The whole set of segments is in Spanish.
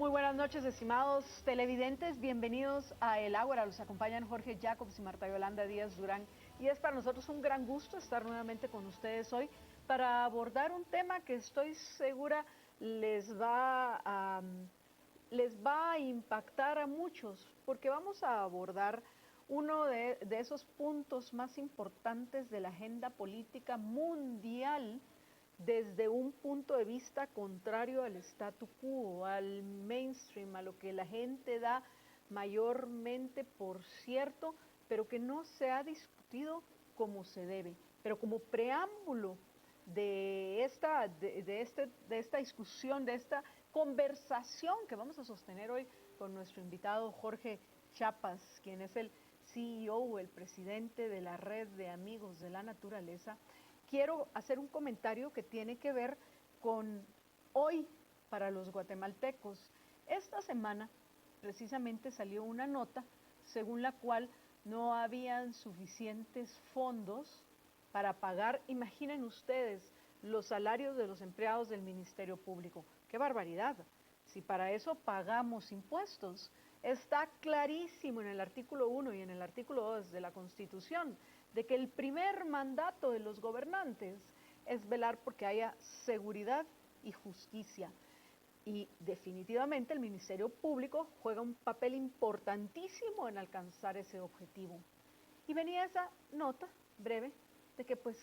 Muy buenas noches, estimados televidentes. Bienvenidos a El Ágora. Los acompañan Jorge Jacobs y Marta Yolanda Díaz Durán. Y es para nosotros un gran gusto estar nuevamente con ustedes hoy para abordar un tema que estoy segura les va a impactar a muchos, porque vamos a abordar uno de esos puntos más importantes de la agenda política mundial desde un punto de vista contrario al statu quo, al mainstream, a lo que la gente da mayormente por cierto, pero que no se ha discutido como se debe. Pero como preámbulo de esta discusión, de esta conversación que vamos a sostener hoy con nuestro invitado Jorge Chapas, quien es el CEO, el presidente de la Red de Amigos de la Naturaleza, quiero hacer un comentario que tiene que ver con hoy para los guatemaltecos. Esta semana precisamente salió una nota según la cual no habían suficientes fondos para pagar, imaginen ustedes, los salarios de los empleados del Ministerio Público. ¡Qué barbaridad! Si para eso pagamos impuestos. Está clarísimo en el artículo 1 y en el artículo 2 de la Constitución de que el primer mandato de los gobernantes es velar porque haya seguridad y justicia. Y definitivamente el Ministerio Público juega un papel importantísimo en alcanzar ese objetivo. Y venía esa nota breve de que pues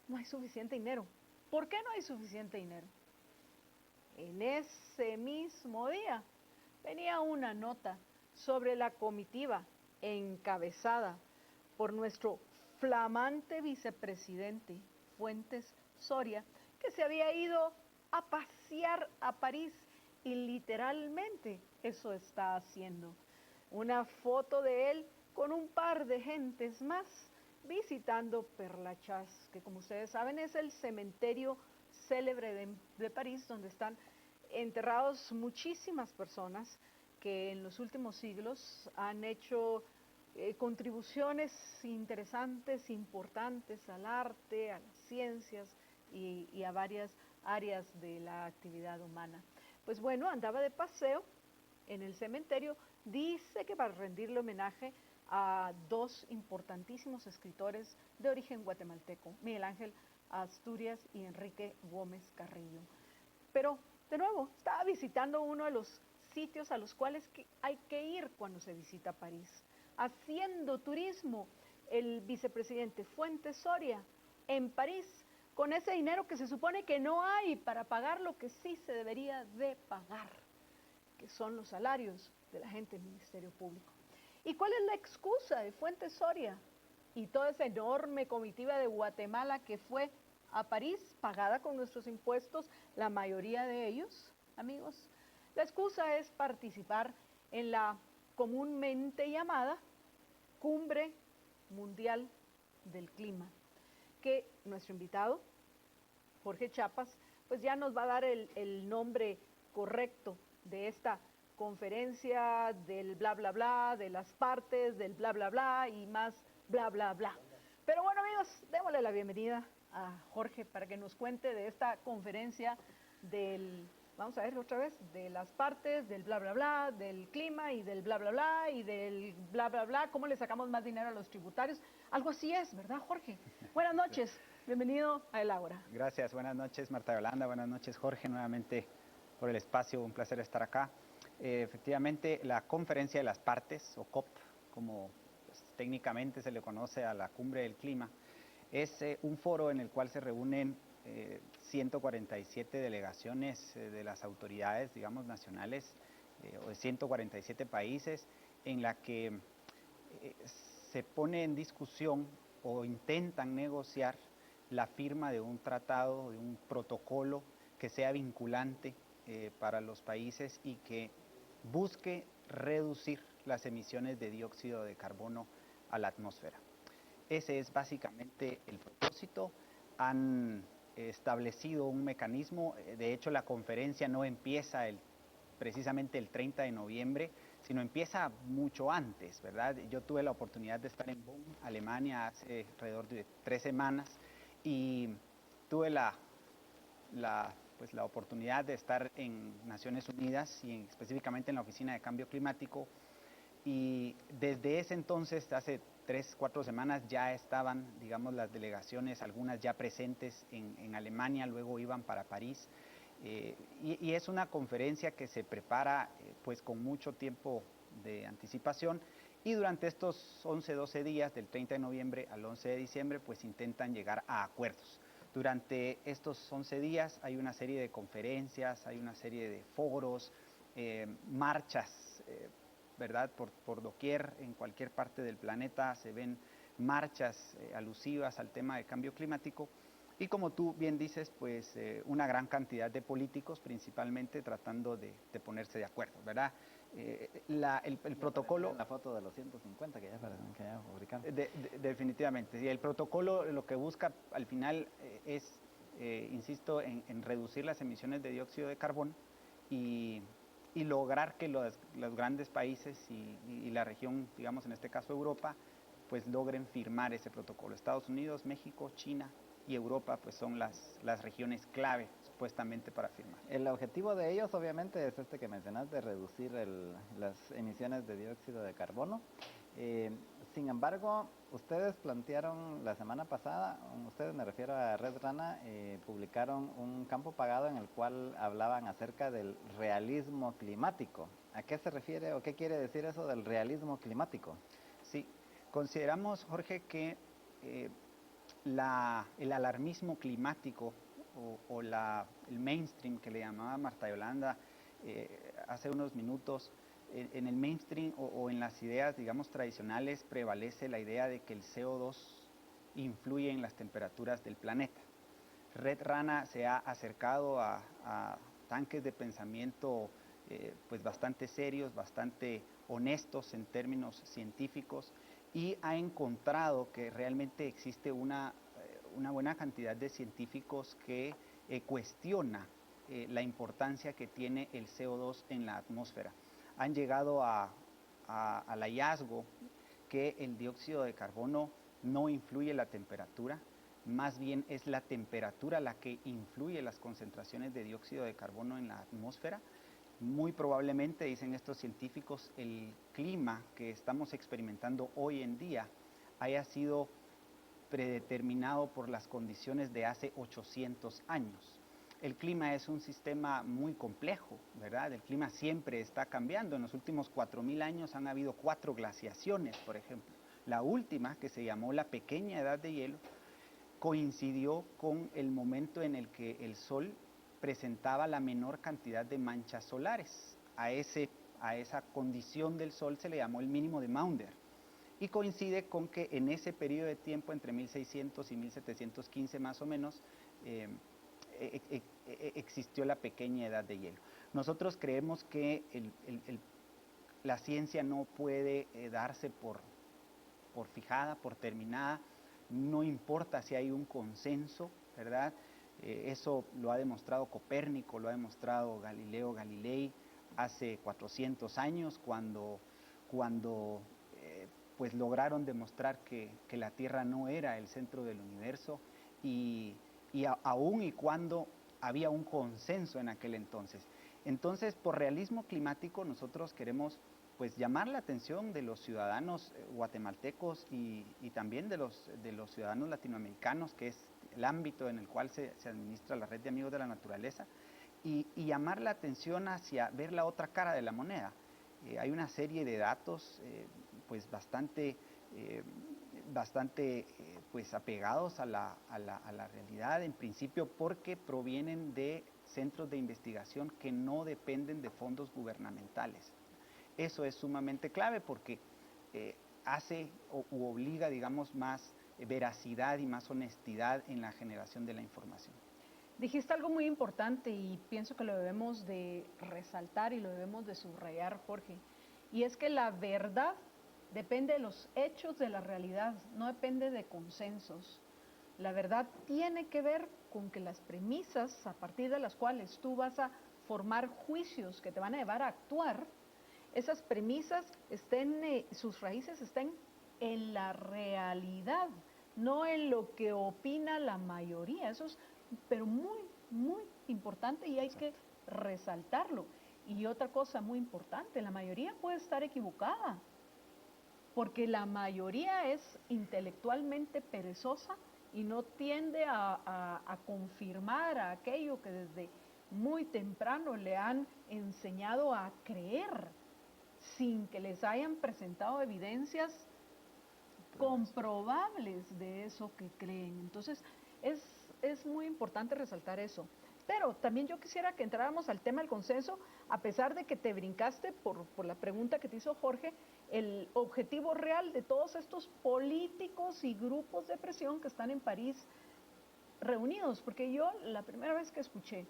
no hay suficiente dinero. ¿Por qué no hay suficiente dinero? En ese mismo día venía una nota sobre la comitiva encabezada por nuestro flamante vicepresidente Fuentes Soria, que se había ido a pasear a París y literalmente eso está haciendo. Una foto de él con un par de gentes más visitando Père Lachaise, que como ustedes saben es el cementerio célebre de París, donde están enterrados muchísimas personas que en los últimos siglos han hecho contribuciones interesantes, importantes al arte, a las ciencias y a varias áreas de la actividad humana. Pues bueno, andaba de paseo en el cementerio, dice que para rendirle homenaje a dos importantísimos escritores de origen guatemalteco, Miguel Ángel Asturias y Enrique Gómez Carrillo. Pero, de nuevo, estaba visitando uno de los sitios a los cuales hay que ir cuando se visita París. Haciendo turismo, el vicepresidente Fuentes Soria en París, con ese dinero que se supone que no hay para pagar lo que sí se debería de pagar, que son los salarios de la gente del Ministerio Público. ¿Y cuál es la excusa de Fuentes Soria y toda esa enorme comitiva de Guatemala que fue a París, pagada con nuestros impuestos, la mayoría de ellos, amigos? La excusa es participar en la comúnmente llamada Cumbre Mundial del Clima, que nuestro invitado, Jorge Chapas, pues ya nos va a dar el nombre correcto de esta conferencia, del bla bla bla, de las partes, del bla bla bla y más bla bla bla. Pero bueno, amigos, démosle la bienvenida a Jorge para que nos cuente de esta conferencia vamos a ver otra vez, de las partes, del bla bla bla, del clima y del bla bla bla y del bla bla bla, cómo le sacamos más dinero a los tributarios. Algo así es, ¿verdad, Jorge? Buenas noches, bienvenido a El Ágora. Gracias, buenas noches Marta Yolanda, buenas noches Jorge, nuevamente por el espacio, un placer estar acá. Efectivamente, la conferencia de las partes, o COP, como pues, técnicamente se le conoce a la cumbre del clima, es un foro en el cual se reúnen 147 delegaciones de las autoridades, digamos, nacionales, o de 147 países, en la que se pone en discusión o intentan negociar la firma de un tratado, de un protocolo que sea vinculante para los países y que busque reducir las emisiones de dióxido de carbono a la atmósfera. Ese es básicamente el propósito. Han establecido un mecanismo, de hecho la conferencia no empieza precisamente el 30 de noviembre, sino empieza mucho antes, ¿verdad? Yo tuve la oportunidad de estar en Bonn, Alemania, hace alrededor de 3 semanas y tuve la pues, la oportunidad de estar en Naciones Unidas y específicamente en la Oficina de Cambio Climático. Y desde ese entonces, hace 3, 4 semanas, ya estaban, digamos, las delegaciones, algunas ya presentes en Alemania, luego iban para París. Y es una conferencia que se prepara pues con mucho tiempo de anticipación, y durante estos 11, 12 días, del 30 de noviembre al 11 de diciembre, pues intentan llegar a acuerdos. Durante estos 11 días hay una serie de conferencias, hay una serie de foros, marchas, ¿verdad? Por doquier, en cualquier parte del planeta se ven marchas alusivas al tema de cambio climático. Y como tú bien dices, pues una gran cantidad de políticos, principalmente tratando de ponerse de acuerdo, ¿verdad? El protocolo... La foto de los 150 que ya fabricaron. Definitivamente. Y el protocolo lo que busca al final es, insisto, en reducir las emisiones de dióxido de carbono y lograr que los grandes países y la región, digamos en este caso Europa, pues logren firmar ese protocolo. Estados Unidos, México, China y Europa pues son las regiones clave supuestamente para firmar. El objetivo de ellos obviamente es este que mencionaste, de reducir las emisiones de dióxido de carbono. Sin embargo, ustedes plantearon la semana pasada, ustedes, me refiero a Red Rana, publicaron un campo pagado en el cual hablaban acerca del realismo climático. ¿A qué se refiere o qué quiere decir eso del realismo climático? Sí, consideramos, Jorge, que el alarmismo climático o el mainstream que le llamaba Marta Yolanda hace unos minutos, en el mainstream o en las ideas, digamos, tradicionales, prevalece la idea de que el CO2 influye en las temperaturas del planeta. Red Rana se ha acercado a tanques de pensamiento pues bastante serios, bastante honestos en términos científicos, y ha encontrado que realmente existe una buena cantidad de científicos que cuestiona la importancia que tiene el CO2 en la atmósfera. Han llegado al hallazgo que el dióxido de carbono no influye en la temperatura, más bien es la temperatura la que influye las concentraciones de dióxido de carbono en la atmósfera. Muy probablemente, dicen estos científicos, el clima que estamos experimentando hoy en día haya sido predeterminado por las condiciones de hace 800 años. El clima es un sistema muy complejo, ¿verdad? El clima siempre está cambiando. En los últimos 4000 años han habido 4 glaciaciones, por ejemplo. La última, que se llamó la pequeña edad de hielo, coincidió con el momento en el que el Sol presentaba la menor cantidad de manchas solares. A esa condición del Sol se le llamó el mínimo de Maunder. Y coincide con que en ese periodo de tiempo, entre 1600 y 1715 más o menos, existió la pequeña edad de hielo. Nosotros creemos que la ciencia no puede darse por fijada, por terminada. No importa si hay un consenso, ¿verdad? Eso lo ha demostrado Copérnico, lo ha demostrado Galileo Galilei hace 400 años, cuando pues lograron demostrar que la Tierra no era el centro del universo, y aún y cuando había un consenso en aquel entonces. Entonces, por realismo climático, nosotros queremos pues llamar la atención de los ciudadanos guatemaltecos y también de los ciudadanos latinoamericanos, que es el ámbito en el cual se administra la Red de Amigos de la Naturaleza, y llamar la atención hacia ver la otra cara de la moneda. Hay una serie de datos pues bastante pues apegados a la realidad, en principio porque provienen de centros de investigación que no dependen de fondos gubernamentales. Eso es sumamente clave porque hace u obliga, digamos, más veracidad y más honestidad en la generación de la información. Dijiste algo muy importante y pienso que lo debemos de resaltar y lo debemos de subrayar, Jorge, y es que la verdad depende de los hechos de la realidad, no depende de consensos. La verdad tiene que ver con que las premisas a partir de las cuales tú vas a formar juicios que te van a llevar a actuar, esas premisas sus raíces estén en la realidad, no en lo que opina la mayoría. Eso es, pero muy, muy importante y hay que resaltarlo. Y otra cosa muy importante, la mayoría puede estar equivocada, porque la mayoría es intelectualmente perezosa y no tiende a confirmar aquello que desde muy temprano le han enseñado a creer, sin que les hayan presentado evidencias comprobables de eso que creen. Entonces, es muy importante resaltar eso. Pero también yo quisiera que entráramos al tema del consenso, a pesar de que te brincaste por la pregunta que te hizo Jorge, el objetivo real de todos estos políticos y grupos de presión que están en París reunidos, porque yo la primera vez que escuché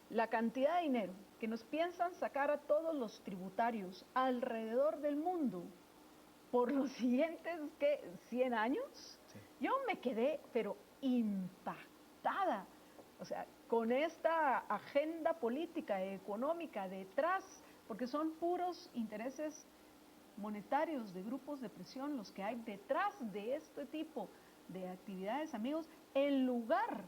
la cantidad de dinero que nos piensan sacar a todos los tributarios alrededor del mundo por los siguientes, ¿qué? 100 años, sí. Yo me quedé, pero impactada. O sea, con esta agenda política, económica detrás, porque son puros intereses monetarios de grupos de presión los que hay detrás de este tipo de actividades, amigos, en lugar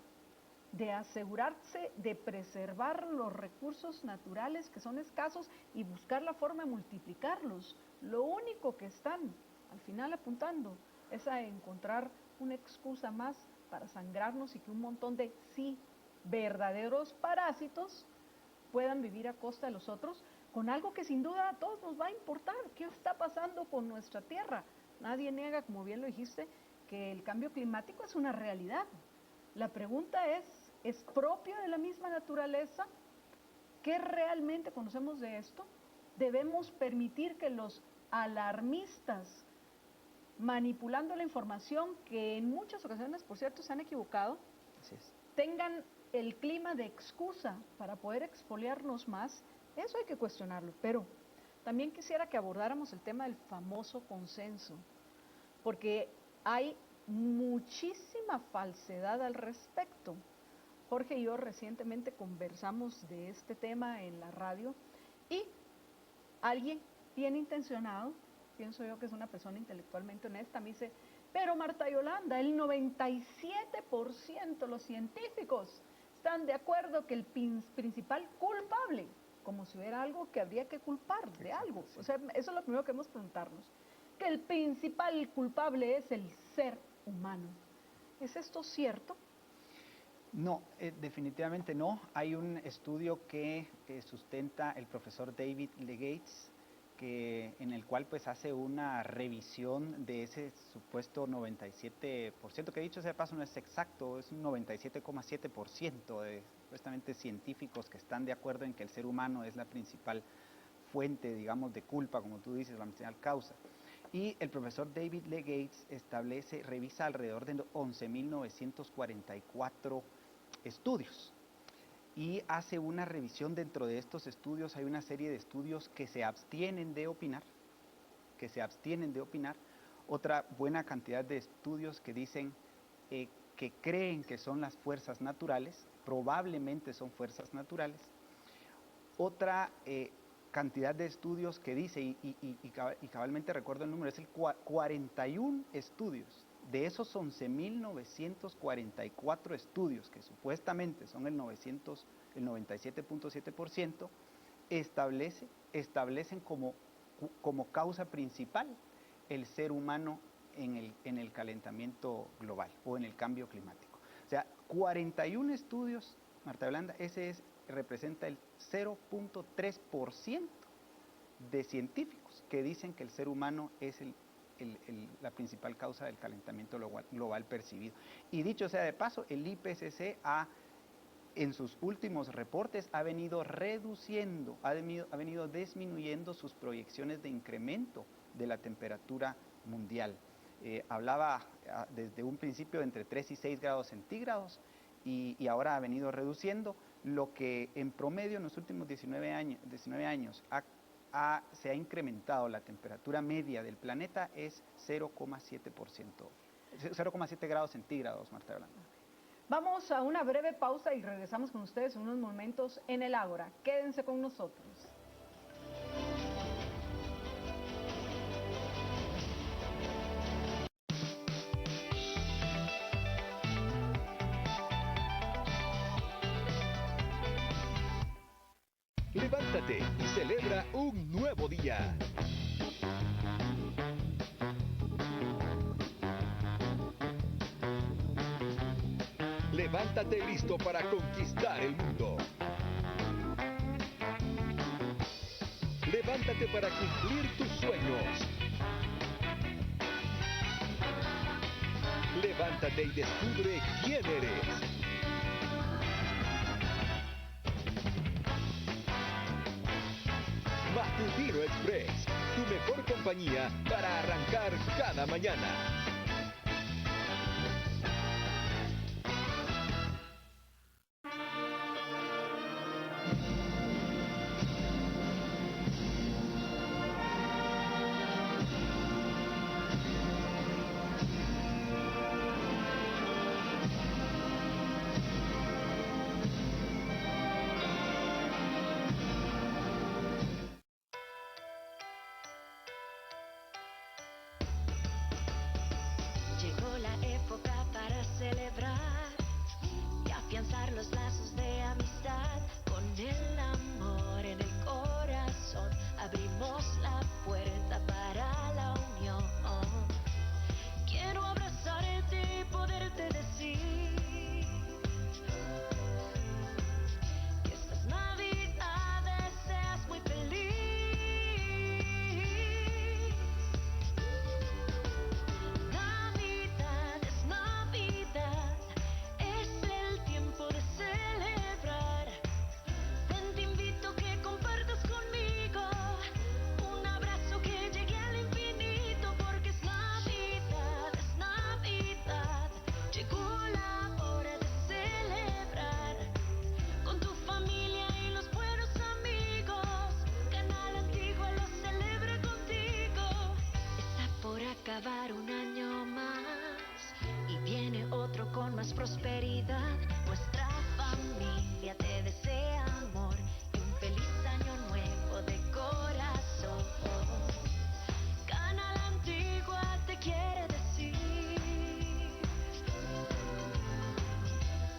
de asegurarse de preservar los recursos naturales que son escasos y buscar la forma de multiplicarlos. Lo único que están al final apuntando es a encontrar una excusa más para sangrarnos y que un montón de, sí, verdaderos parásitos puedan vivir a costa de los otros, con algo que sin duda a todos nos va a importar. ¿Qué está pasando con nuestra tierra? Nadie niega, como bien lo dijiste, que el cambio climático es una realidad. La pregunta ¿es propio de la misma naturaleza? ¿Qué realmente conocemos de esto? ¿Debemos permitir que los alarmistas, manipulando la información, que en muchas ocasiones, por cierto, se han equivocado, tengan el clima de excusa para poder expoliarnos más? Eso hay que cuestionarlo, pero también quisiera que abordáramos el tema del famoso consenso, porque hay muchísima falsedad al respecto. Jorge y yo recientemente conversamos de este tema en la radio y alguien bien intencionado, pienso yo que es una persona intelectualmente honesta, me dice, pero Marta Yolanda, el 97% de los científicos están de acuerdo que el principal culpable, como si hubiera algo que habría que culpar de algo. O sea, eso es lo primero que debemos preguntarnos. Que el principal culpable es el ser humano. ¿Es esto cierto? No, definitivamente no. Hay un estudio que sustenta el profesor David Legates, en el cual pues hace una revisión de ese supuesto 97%, que dicho sea de paso no es exacto, es un 97,7% de supuestamente científicos que están de acuerdo en que el ser humano es la principal fuente, digamos, de culpa, como tú dices, la principal causa. Y el profesor David Legates revisa alrededor de 11.944 estudios. Y hace una revisión dentro de estos estudios. Hay una serie de estudios que se abstienen de opinar, otra buena cantidad de estudios que dicen que creen que son las fuerzas naturales, probablemente son fuerzas naturales, otra cantidad de estudios que dice, y cabalmente recuerdo el número, es el 41 estudios. De esos 11.944 estudios, que supuestamente son el 97.7%, establecen como causa principal el ser humano en el calentamiento global o en el cambio climático. O sea, 41 estudios, Marta Yolanda, representa el 0.3% de científicos que dicen que el ser humano es la principal causa del calentamiento global percibido. Y dicho sea de paso, el IPCC en sus últimos reportes ha venido disminuyendo sus proyecciones de incremento de la temperatura mundial. Hablaba desde un principio entre 3 y 6 grados centígrados y ahora ha venido reduciendo, lo que en promedio en los últimos 19 años se ha incrementado la temperatura media del planeta es 0,7 grados centígrados, Marta Yolanda. Vamos a una breve pausa y regresamos con ustedes en unos momentos en el Ágora. Quédense con nosotros. Levántate y celebra un nuevo día. Levántate listo para conquistar el mundo. Levántate para cumplir tus sueños. Levántate y descubre quién eres. Matutino Express, tu mejor compañía para arrancar cada mañana. Llegó la época para celebrar y afianzar los lazos de amistad. Con el amor en el corazón abrimos la puerta para la unión. Quiero abrazarte y poderte decir que estas navidades seas muy feliz. Navidad es Navidad, es el tiempo de celebrar. Ven, te invito a que compartas conmigo un abrazo que llegue al infinito, porque es Navidad, llegó la hora de celebrar con tu familia y los buenos amigos. Canal Antigua lo celebra contigo. Está por acabar un año más y viene otro con más prosperidad. Nuestra familia te desea amor y un feliz año nuevo de corazón. Canal Antigua te quiere decir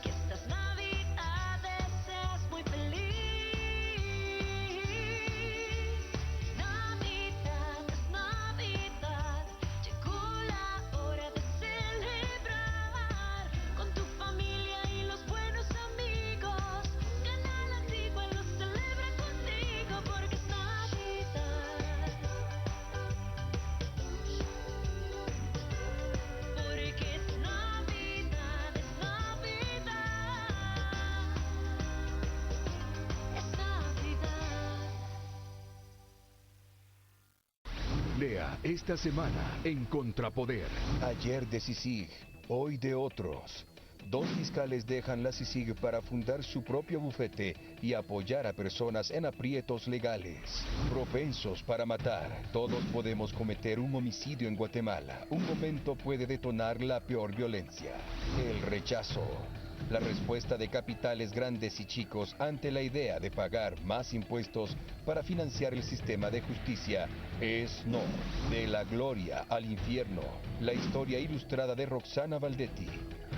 que estas navidades seas muy feliz. Navidad es Navidad, llegó la hora de celebrar con tu familia y los buenos amigos. Canal Antigua lo celebra contigo, porque es Navidad. Porque es Navidad, es Navidad. Lea esta semana en Contrapoder. Ayer de CICIG, hoy de otros. Dos fiscales dejan la CICIG para fundar su propio bufete y apoyar a personas en aprietos legales. Propensos para matar. Todos podemos cometer un homicidio en Guatemala. Un momento puede detonar la peor violencia. El rechazo. La respuesta de capitales grandes y chicos ante la idea de pagar más impuestos para financiar el sistema de justicia es no. De la gloria al infierno. La historia ilustrada de Roxana Valdetti.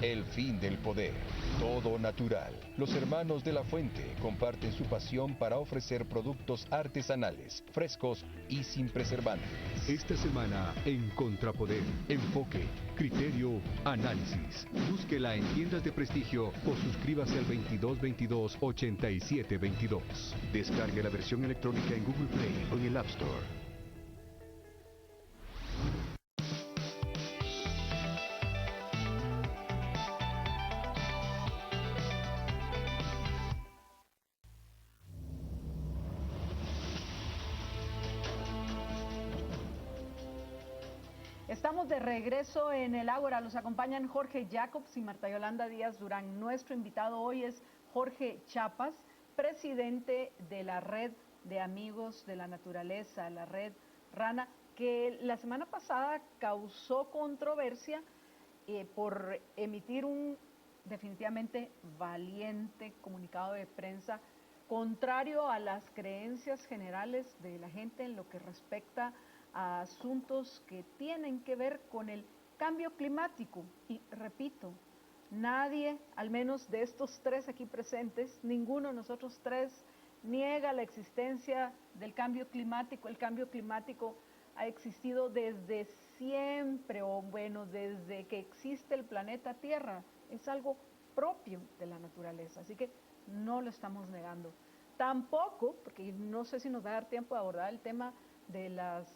El fin del poder. Todo natural. Los hermanos de la Fuente comparten su pasión para ofrecer productos artesanales, frescos y sin preservantes. Esta semana en Contrapoder. Enfoque, criterio, análisis. Búsquela en tiendas de prestigio o suscríbase al 2222-8722. Descargue la versión electrónica en Google Play o en el App Store. Estamos de regreso en el Ágora. Los acompañan Jorge Jacobs y Marta Yolanda Díaz Durán. Nuestro invitado hoy es Jorge Chapas, presidente de la Red de Amigos de la Naturaleza, la Red Rana, que la semana pasada causó controversia por emitir un definitivamente valiente comunicado de prensa contrario a las creencias generales de la gente en lo que respecta a asuntos que tienen que ver con el cambio climático. Y repito, nadie, al menos de estos tres aquí presentes, ninguno de nosotros tres niega la existencia del cambio climático. El cambio climático ha existido desde siempre, o bueno, desde que existe el planeta Tierra. Es algo propio de la naturaleza, así que no lo estamos negando. Tampoco, porque no sé si nos va a dar tiempo de abordar el tema de las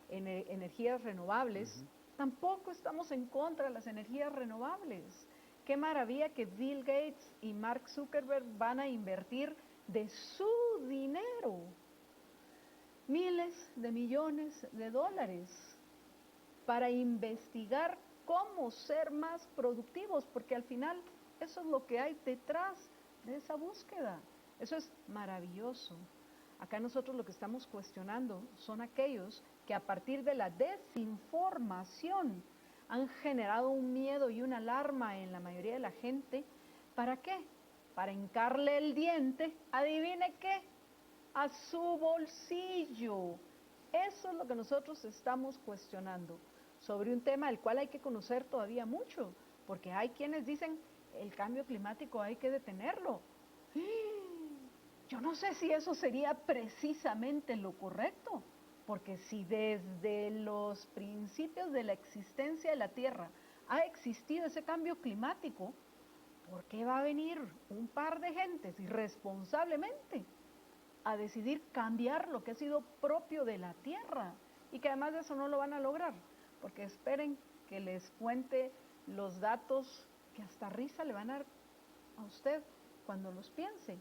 energías renovables, tampoco estamos en contra de las energías renovables. Qué maravilla que Bill Gates y Mark Zuckerberg van a invertir de su dinero miles de millones de dólares para investigar cómo ser más productivos, porque al final eso es lo que hay detrás de esa búsqueda. Eso es maravilloso. Acá nosotros lo que estamos cuestionando son aquellos que a partir de la desinformación han generado un miedo y una alarma en la mayoría de la gente. ¿Para qué? Para hincarle el diente, adivine qué, a su bolsillo. Eso es lo que nosotros estamos cuestionando sobre un tema del cual hay que conocer todavía mucho, porque hay quienes dicen el cambio climático hay que detenerlo. Yo no sé si eso sería precisamente lo correcto, porque si desde los principios de la existencia de la Tierra ha existido ese cambio climático, ¿por qué va a venir un par de gentes irresponsablemente a decidir cambiar lo que ha sido propio de la Tierra? Y que además de eso no lo van a lograr, porque esperen que les cuente los datos que hasta risa le van a dar a usted cuando los piense,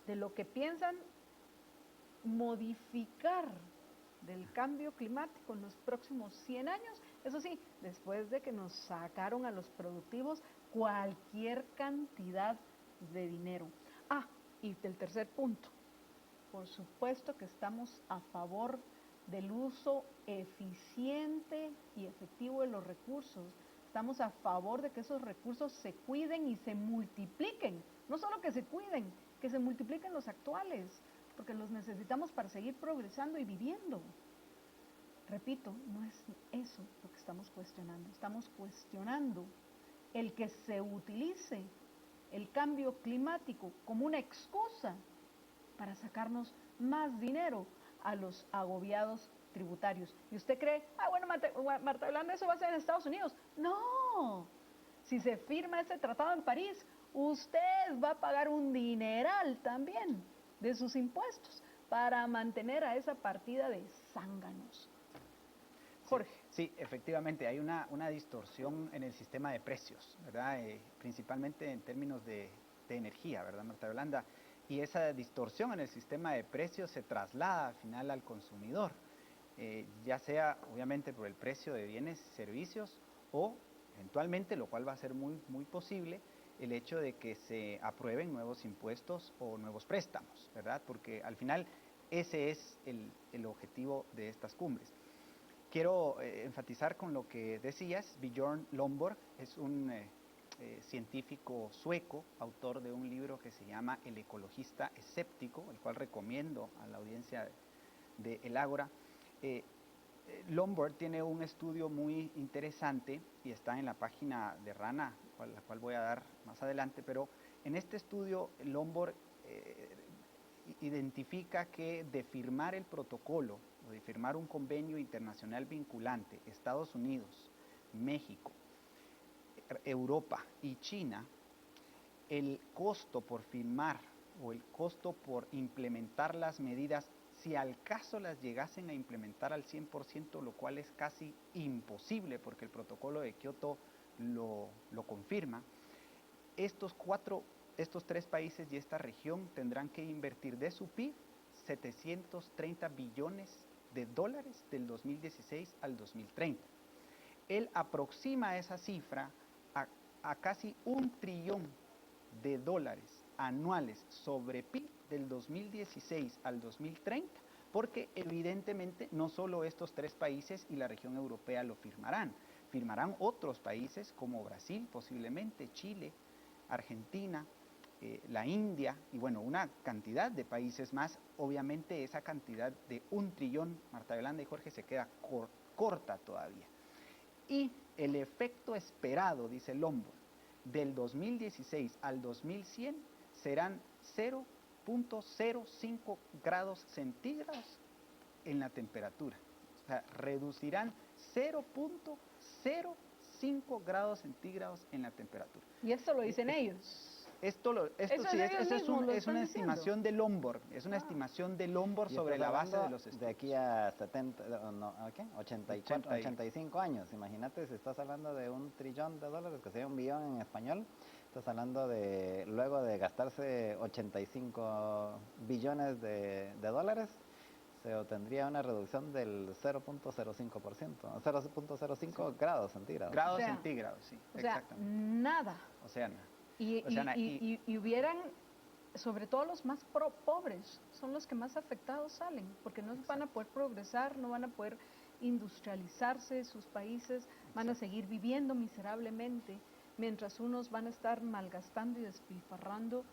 de lo que piensan modificar del cambio climático en los próximos 100 años, eso sí, después de que nos sacaron a los productivos cualquier cantidad de dinero. Ah, y del tercer punto, por supuesto que estamos a favor del uso eficiente y efectivo de los recursos. Estamos a favor de que esos recursos se cuiden y se multipliquen. No solo que se cuiden, que se multipliquen los actuales, porque los necesitamos para seguir progresando y viviendo. Repito, no es eso lo que estamos cuestionando. Estamos cuestionando el que se utilice el cambio climático como una excusa para sacarnos más dinero a los agobiados tributarios. ¿Y usted cree, bueno, Marta Yolanda, eso va a ser en Estados Unidos? No, si se firma ese tratado en París, usted va a pagar un dineral también de sus impuestos para mantener a esa partida de zánganos. Jorge. Sí, efectivamente, hay una distorsión en el sistema de precios, ¿verdad? Principalmente en términos de energía, ¿verdad, Marta Yolanda? Y esa distorsión en el sistema de precios se traslada al final al consumidor, ya sea obviamente por el precio de bienes y servicios o eventualmente, lo cual va a ser muy posible, el hecho de que se aprueben nuevos impuestos o nuevos préstamos, ¿verdad? Porque al final ese es el objetivo de estas cumbres. Quiero enfatizar con lo que decías. Björn Lomborg es un científico sueco, autor de un libro que se llama El ecologista escéptico, el cual recomiendo a la audiencia de El Ágora. Lomborg tiene un estudio muy interesante y está en la página de Rana, la cual voy a dar más adelante, pero en este estudio Lomborg identifica que de firmar el protocolo o de firmar un convenio internacional vinculante, Estados Unidos, México, Europa y China, el costo por firmar o el costo por implementar las medidas, si al caso las llegasen a implementar al 100%, lo cual es casi imposible porque el protocolo de Kioto lo confirma, estos tres países y esta región tendrán que invertir de su PIB 730 billones de dólares del 2016 al 2030. Él aproxima esa cifra a casi $1 trillón de dólares anuales sobre PIB del 2016 al 2030, porque evidentemente no solo estos tres países y la región europea lo firmarán otros países como Brasil, posiblemente Chile, Argentina, la India y bueno, una cantidad de países más. Obviamente esa cantidad de $1 trillón, Marta Yolanda y Jorge, se queda corta todavía. Y el efecto esperado, dice Lomborg, del 2016 al 2100 serán 0.05 grados centígrados en la temperatura. O sea, reducirán 0.05 grados centígrados en la temperatura. Y esto lo dicen ellos. Esto Eso sí ellos es mismos lo están una diciendo. estimación de Lombard, es una estimación de Lombard Y sobre estás la base de hablando los estudios. de aquí a 70, no, ¿a qué? 85 años. Imagínate si estás hablando de $1 trillón, que sería 1 billón en español. Estás hablando de, luego de gastarse 85 billones de dólares, se obtendría una reducción del 0.05%, 0.05 grados centígrados. Grados O sea, centígrados, sí, O sea, exactamente. nada. O sea, nada. Y hubieran, sobre todo los más pobres, son los que más afectados salen, porque no van a poder progresar, no van a poder industrializarse sus países, van a seguir viviendo miserablemente, mientras unos van a estar malgastando y despilfarrando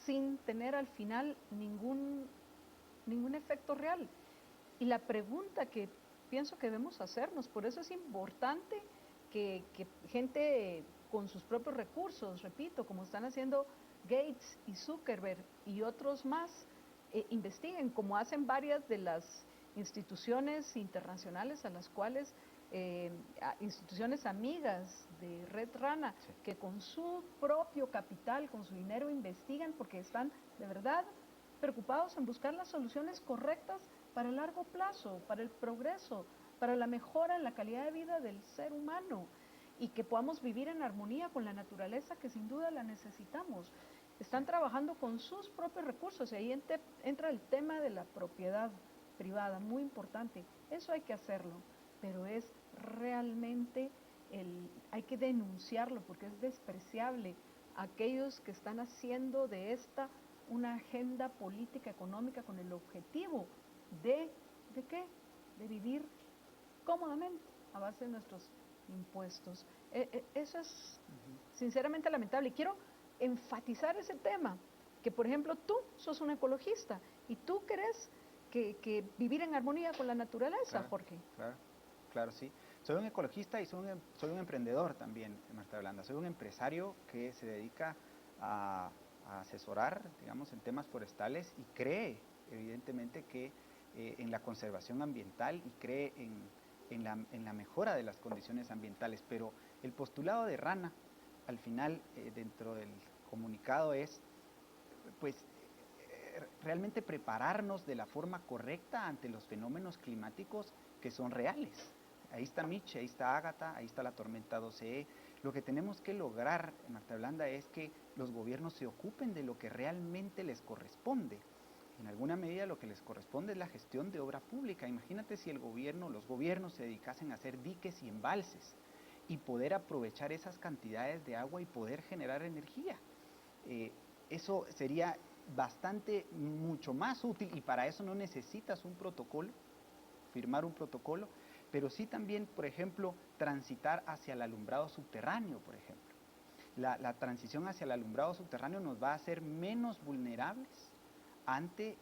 sin tener al final ningún efecto real. Y la pregunta que pienso que debemos hacernos, por eso es importante que gente con sus propios recursos, repito, como están haciendo Gates y Zuckerberg y otros más, investiguen, como hacen varias de las instituciones internacionales a las cuales, instituciones amigas de Red Rana, Sí. que con su propio capital, con su dinero investigan porque están de verdad preocupados en buscar las soluciones correctas para el largo plazo, para el progreso, para la mejora en la calidad de vida del ser humano y que podamos vivir en armonía con la naturaleza que sin duda la necesitamos. Están trabajando con sus propios recursos y ahí entra el tema de la propiedad privada, muy importante. Eso hay que hacerlo, pero es realmente, hay que denunciarlo porque es despreciable aquellos que están haciendo de esta una agenda política económica con el objetivo ¿de qué? De vivir cómodamente a base de nuestros impuestos. Eso es sinceramente lamentable. Y quiero enfatizar ese tema, que por ejemplo tú sos un ecologista y tú querés que vivir en armonía con la naturaleza, Claro, Jorge. Claro, sí. Soy un ecologista y soy un emprendedor también, Marta Yolanda. Soy un empresario que se dedica a asesorar, digamos, en temas forestales y cree, evidentemente, que en la conservación ambiental y cree en la mejora de las condiciones ambientales. Pero el postulado de Rana, al final, dentro del comunicado es, pues, realmente prepararnos de la forma correcta ante los fenómenos climáticos que son reales. Ahí está Mitch, ahí está Ágata, ahí está la tormenta 12E. Lo que tenemos que lograr, Marta Yolanda, es que los gobiernos se ocupen de lo que realmente les corresponde. En alguna medida lo que les corresponde es la gestión de obra pública. Imagínate si los gobiernos se dedicasen a hacer diques y embalses y poder aprovechar esas cantidades de agua y poder generar energía. Eso sería mucho más útil y para eso no necesitas un protocolo, firmar un protocolo, pero sí también, por ejemplo, transitar hacia el alumbrado subterráneo, por ejemplo. La transición hacia el alumbrado subterráneo nos va a hacer menos vulnerables ante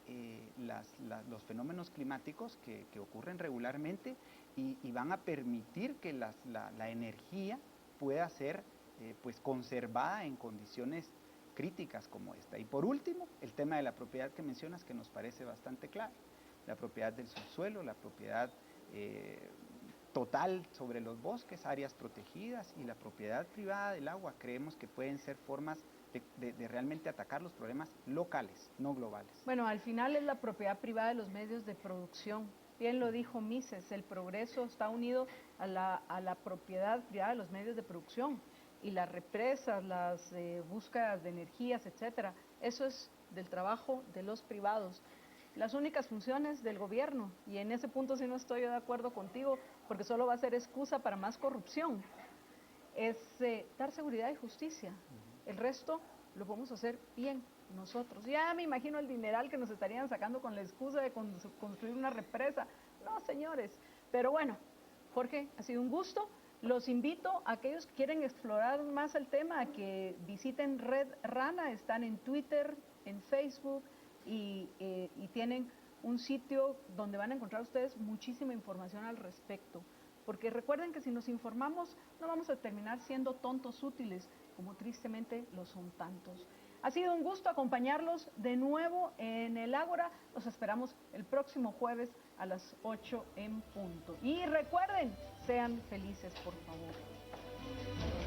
los fenómenos climáticos que ocurren regularmente y van a permitir que la energía pueda ser pues conservada en condiciones críticas como esta. Y por último, el tema de la propiedad que mencionas, que nos parece bastante clave. La propiedad del subsuelo, la propiedad total sobre los bosques, áreas protegidas y la propiedad privada del agua. Creemos que pueden ser formas de realmente atacar los problemas locales, no globales. Bueno, al final es la propiedad privada de los medios de producción. Bien lo dijo Mises, el progreso está unido a la propiedad privada de los medios de producción y las represas, las búsquedas de energías, etcétera. Eso es del trabajo de los privados. Las únicas funciones del gobierno, y en ese punto sí no estoy de acuerdo contigo, porque solo va a ser excusa para más corrupción, es dar seguridad y justicia. El resto lo podemos hacer bien nosotros. Ya me imagino el dineral que nos estarían sacando con la excusa de construir una represa. No, señores. Pero bueno, Jorge, ha sido un gusto. Los invito a aquellos que quieren explorar más el tema a que visiten Red Rana. Están en Twitter, en Facebook y tienen un sitio donde van a encontrar ustedes muchísima información al respecto. Porque recuerden que si nos informamos no vamos a terminar siendo tontos útiles, como tristemente lo son tantos. Ha sido un gusto acompañarlos de nuevo en el Ágora. Los esperamos el próximo jueves a las 8 en punto. Y recuerden, sean felices, por favor.